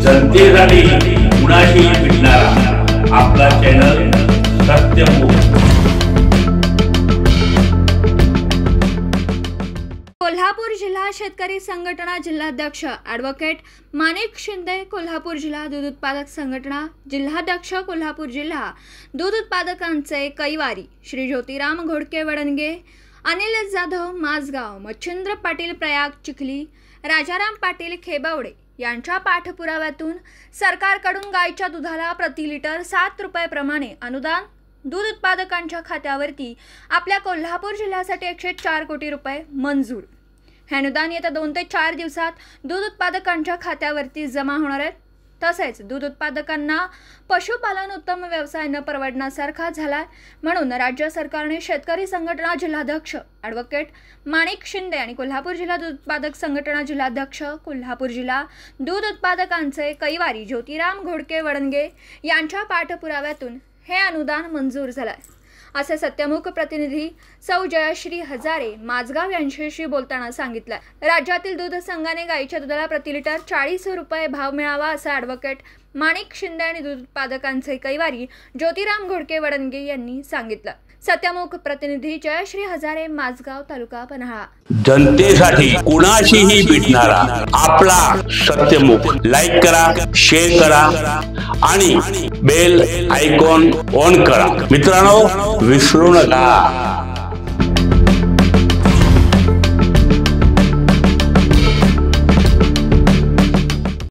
जनतेसाठी कुणाशी भेटणारा आपला चॅनल सत्यमुख। कोल्हापूर जिल्हा शेतकरी संघटना जिल्हाध्यक्ष ॲडव्होकेट माणिक शिंदे, कोल्हापूर जिल्हा दूध उत्पादक संघटना जिल्हाध्यक्ष, कोल्हापूर जिल्हा दूध उत्पादकांचे कैवारी श्री ज्योतिराम घोडके वडणगे, अनिल जाधव माझगाव, मच्छिंद्र पाटील प्रयाग चिखली, राजाराम पाटील खेबवडे यांच्या पाठपुराव्यातून सरकारकडून गायच्या दुधाला प्रति लिटर 7 रुपये प्रमाणे अनुदान दूध उत्पादकांच्या खात्यावरती आपल्या कोल्हापूर जिल्ह्यासाठी 104 कोटी रुपये मंजूर। हे अनुदान येत्या 2 ते 4 दिवसात दूध उत्पादकांच्या खात्यावरती जमा होणार आहे। तसेच दूध उत्पादकांना पशुपालन उत्तम व्यवसाय न परवडण्यासारखा झाला, म्हणून राज्य सरकारने शेतकरी संघटना जिल्हाध्यक्ष ॲडव्होकेट माणिक शिंदे आणि कोल्हापूर जिल्हा दूध उत्पादक संघटना जिल्हाध्यक्ष, कोल्हापूर जिल्हा दूध उत्पादकांचे कैवारी ज्योतिराम घोडके वडणगे यांच्या पाठपुराव्यातून हे अनुदान मंजूर झाले, असे सत्यमुख प्रतिनिधी सौ जयश्री हजारे माझगाव यांच्याशी बोलताना सांगितलं। राज्यातील दूध संघाने गायीच्या दुधाला प्रति लिटर 40 रुपये भाव मिळावा, असं ॲडव्होकेट माणिक शिंदे आणि दूध उत्पादकांचे कैवारी ज्योतिराम घोडके वडणगे यांनी सांगितलं। सत्यमुख प्रतिनिधी जयश्री हजारे, माझगाव, तालुका पन्हाळा। जनतेसाठी कुणाशीही भेटणारा आपला सत्यमुख। लाईक करा, शेअर करा आणि बेल आयकॉन ऑन करा। मित्रांनो, विसरू नका।